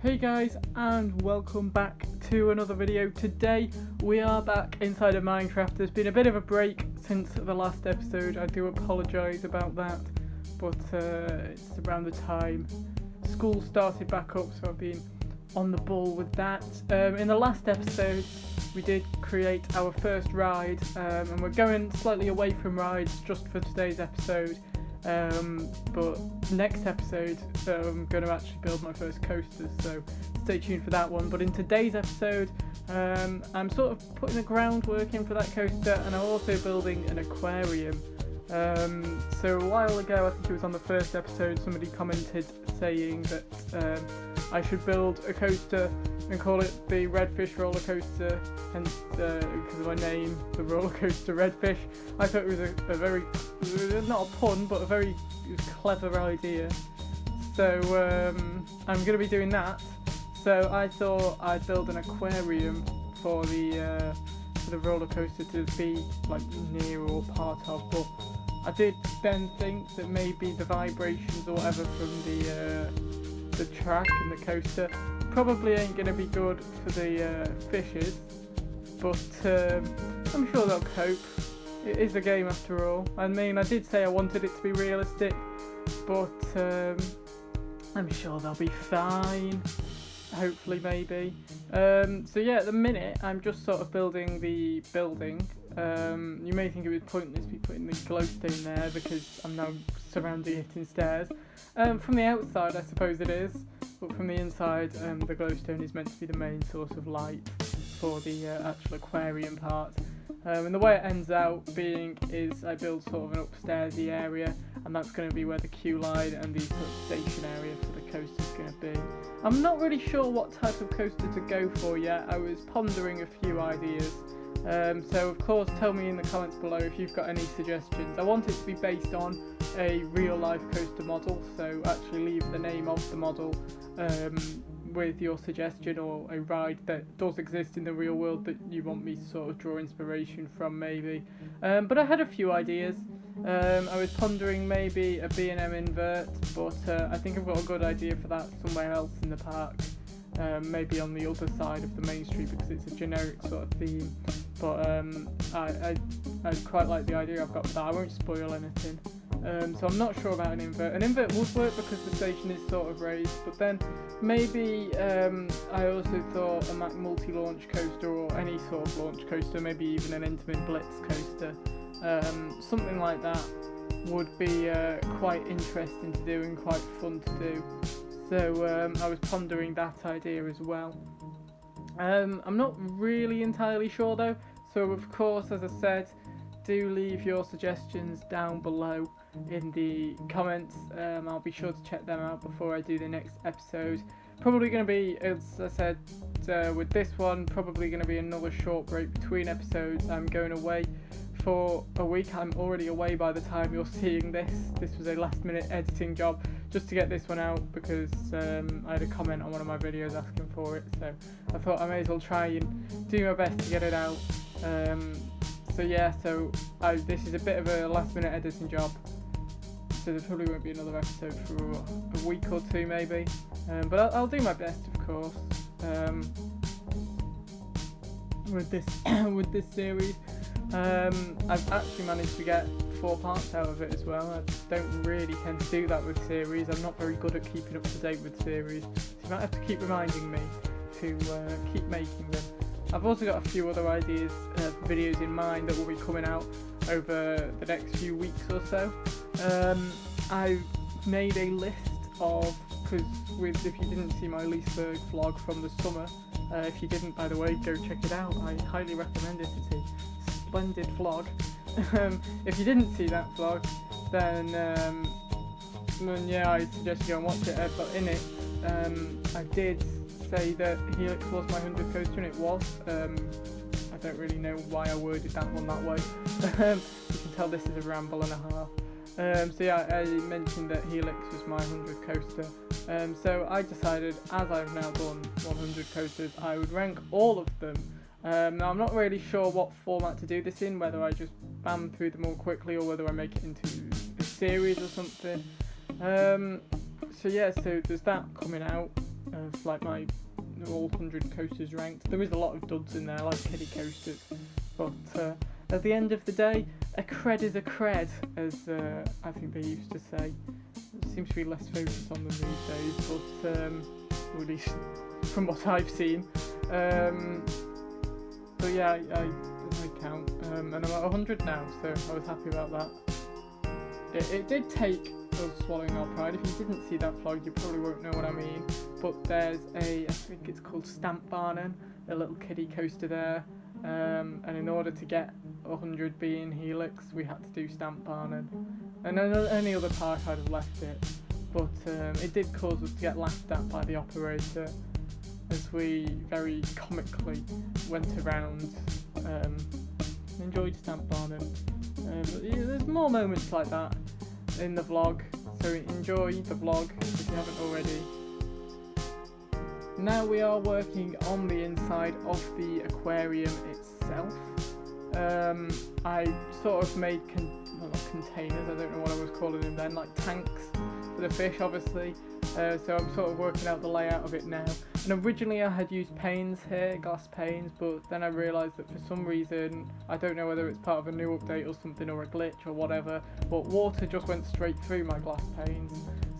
Hey guys, and welcome back to another video. Today we are back inside of Minecraft. There's been a bit of a break since the last episode. I do apologise about that, but it's around the time school started back up, so I've been on the ball with that. In the last episode we did create our first ride, and we're going slightly away from rides just for today's episode. But next episode I'm going to actually build my first coasters, so stay tuned for that one. But in today's episode I'm sort of putting the groundwork in for that coaster, and I'm also building an aquarium. So a while ago, I think it was on the first episode, somebody commented saying that I should build a coaster and call it the Redfish Rollercoaster, hence because of my name, the roller coaster Redfish. I thought it was a very, not a pun, but a very clever idea. So I'm going to be doing that. So I thought I'd build an aquarium for the roller coaster to be like near or part of, but I did then think that maybe the vibrations or whatever from the track and the coaster probably ain't going to be good for the fishes, but I'm sure they'll cope. It is a game after all. I mean, I did say I wanted it to be realistic, but I'm sure they'll be fine. Hopefully, maybe. So yeah, at the minute I'm just sort of building the building. You may think it was pointless me putting the glowstone there because I'm now surrounding it in stairs. From the outside I suppose it is, but from the inside the glowstone is meant to be the main source of light for the actual aquarium part. And the way it ends out being is I build sort of an upstairsy area, and that's going to be where the queue line and the sort of station area for the coaster is going to be. I'm not really sure what type of coaster to go for yet. I was pondering a few ideas. So of course tell me in the comments below if you've got any suggestions. I want it to be based on a real life coaster model, so actually leave the name of the model with your suggestion, or a ride that does exist in the real world that you want me to sort of draw inspiration from maybe. But I had a few ideas. I was pondering maybe a B&M invert, but I think I've got a good idea for that somewhere else in the park. Maybe on the other side of the main street because it's a generic sort of theme, but I quite like the idea I've got for that. I won't spoil anything. So I'm not sure about an invert. An invert would work because the station is sort of raised, but then maybe I also thought a multi-launch coaster or any sort of launch coaster, maybe even an Intamin Blitz coaster, something like that would be quite interesting to do and quite fun to do. So I was pondering that idea as well. I'm not really entirely sure though, so of course, as I said, do leave your suggestions down below in the comments. I'll be sure to check them out before I do the next episode. Probably going to be, as I said with this one, probably going to be another short break between episodes. I'm going away for a week. I'm already away by the time you're seeing this. This was a last minute editing job just to get this one out because I had a comment on one of my videos asking for it, so I thought I may as well try and do my best to get it out. So yeah, this is a bit of a last minute editing job, so there probably won't be another episode for a week or two maybe, but I'll do my best of course with this series. I've actually managed to get 4 parts out of it as well. I don't really tend to do that with series. I'm not very good at keeping up to date with series, so you might have to keep reminding me to keep making them. I've also got a few other ideas, videos in mind that will be coming out over the next few weeks or so. I made a list of, because if you didn't see my Leesburg vlog from the summer, if you didn't, by the way, go check it out. I highly recommend it. It's a splendid vlog. If you didn't see that vlog, then yeah, I suggest you go and watch it. But in it, I did say that Helix was my 100th coaster, and it was. I don't really know why I worded that one that way. You can tell this is a ramble and a half. So yeah, I mentioned that Helix was my 100th coaster. So I decided, as I've now done 100 coasters, I would rank all of them. Now I'm not really sure what format to do this in, whether I just bam through them all quickly or whether I make it into a series or something. So yeah, so there's that coming out. of like my all 100 coasters ranked. There is a lot of duds in there, like kiddie coasters, but at the end of the day, a cred is a cred, as I think they used to say. There seems to be less focus on them these days, but or at least from what I've seen. But yeah, I count, and I'm at 100 now, so I was happy about that. It did take us swallowing our pride. If you didn't see that vlog, you probably won't know what I mean. But there's I think it's called Stamp Barnen, a little kiddie coaster there. And in order to get 100 being Helix, we had to do Stamp Barnen. And any other park I'd have left it. But it did cause us to get laughed at by the operator, as we very comically went around and enjoyed Stamp Barnen. But yeah, there's more moments like that in the vlog, so enjoy the vlog if you haven't already. Now we are working on the inside of the aquarium itself. I sort of made not containers, I don't know what I was calling them then, like tanks for the fish obviously. So I'm sort of working out the layout of it now. And originally I had used panes here, glass panes, but then I realised that for some reason, I don't know whether it's part of a new update or something, or a glitch or whatever, but water just went straight through my glass panes.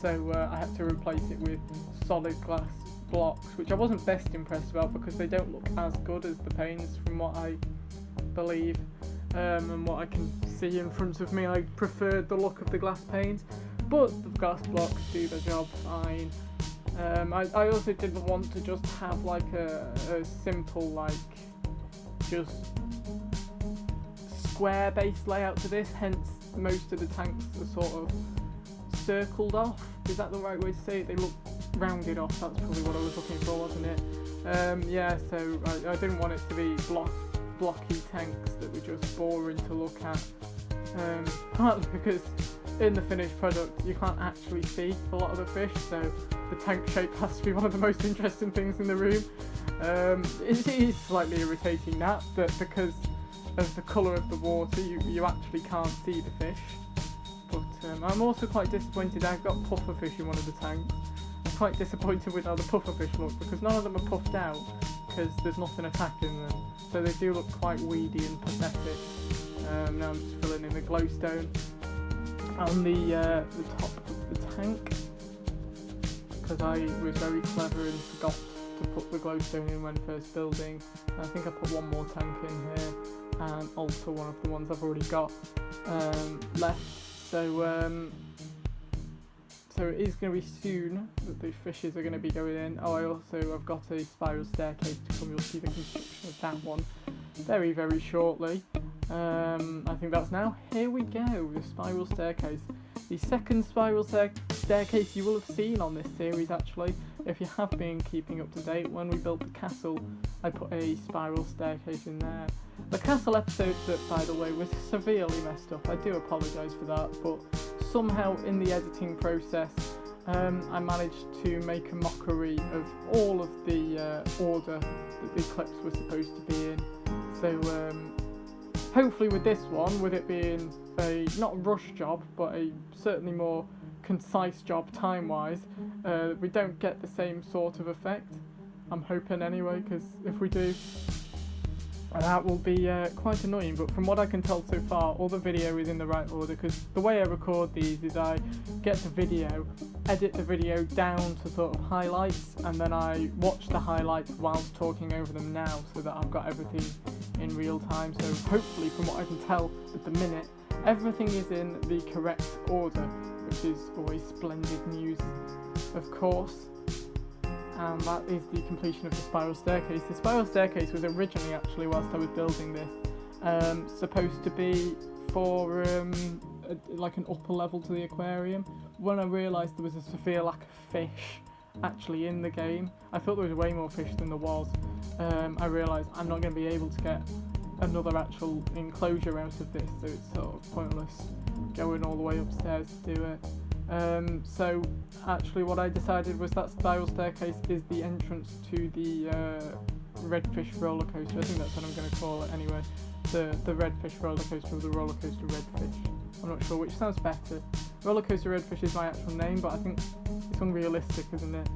So I had to replace it with solid glass blocks, which I wasn't best impressed about because they don't look as good as the panes from what I believe. And what I can see in front of me, I preferred the look of the glass panes. But the glass blocks do the job fine. I also didn't want to just have like a simple like just square based layout to this, hence most of the tanks are sort of circled off. Is that the right way to say it? They look rounded off, that's probably what I was looking for, wasn't it? Yeah, so I didn't want it to be blocky tanks that were just boring to look at. Partly because in the finished product you can't actually see a lot of the fish, so the tank shape has to be one of the most interesting things in the room. It is slightly irritating that, but because of the colour of the water you actually can't see the fish. But I'm also quite disappointed. I've got pufferfish in one of the tanks. I'm quite disappointed with how the pufferfish look, because none of them are puffed out because there's nothing attacking them, so they do look quite weedy and pathetic. Now I'm just filling in the glowstone on the top of the tank, because I was very clever and forgot to put the glowstone in when first building. I think I put one more tank in here and alter one of the ones I've already got left. So it is going to be soon that the fishes are going to be going in. Oh, I've got a spiral staircase to come. You'll see the construction of that one very, very shortly. I think that's now. Here we go, the spiral staircase. The second spiral staircase you will have seen on this series, actually, if you have been keeping up to date. When we built the castle, I put a spiral staircase in there. The castle episode that, by the way, was severely messed up. I do apologise for that, but somehow in the editing process, I managed to make a mockery of all of the order that the clips were supposed to be in. So hopefully with this one, with it being a not rush job, but a certainly more concise job time-wise, we don't get the same sort of effect. I'm hoping anyway, because if we do, that will be quite annoying. But from what I can tell so far, all the video is in the right order, because the way I record these is I get the video, edit the video down to sort of highlights, and then I watch the highlights whilst talking over them now, so that I've got everything in real time. So hopefully, from what I can tell at the minute, everything is in the correct order, which is always splendid news, of course. And that is the completion of the spiral staircase. The spiral staircase was originally, actually, whilst I was building this, supposed to be for like an upper level to the aquarium. When I realised there was a severe lack of fish actually in the game, I thought there was way more fish than there was. I realised I'm not going to be able to get another actual enclosure out of this, so it's sort of pointless going all the way upstairs to do it. So actually what I decided was that spiral staircase is the entrance to the Redfish Rollercoaster. I think that's what I'm going to call it anyway. The Redfish Rollercoaster, or the Rollercoaster Redfish. I'm not sure which sounds better. Rollercoaster Redfish is my actual name, but I think it's unrealistic, isn't it?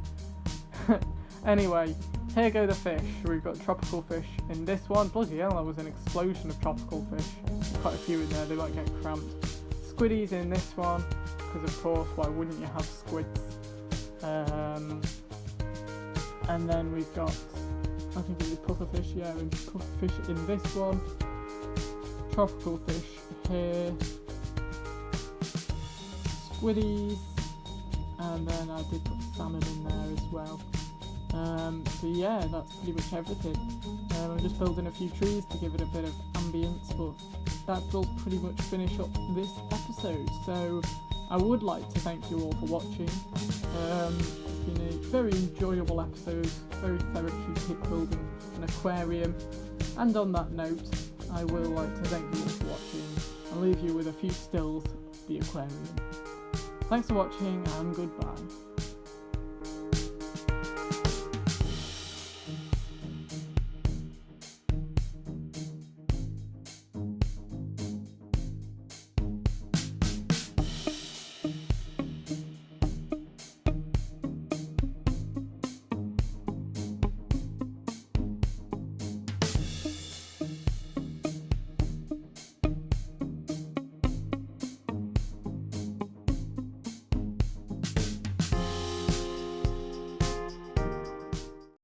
Anyway, here go the fish. We've got tropical fish in this one. Bloody hell, that was an explosion of tropical fish. There's quite a few in there, they might get cramped. Squiddies in this one, because of course, why wouldn't you have squids? And then we've got, I think it was pufferfish, yeah, and pufferfish in this one. Tropical fish here. Squiddies. And then I did put salmon in there as well. So yeah, that's pretty much everything. I'm just building a few trees to give it a bit of ambience, but that does pretty much finish up this episode. So I would like to thank you all for watching. It's been a very enjoyable episode, very therapeutic, building an aquarium. And on that note, I will like to thank you all for watching and leave you with a few stills of the aquarium. Thanks for watching and goodbye.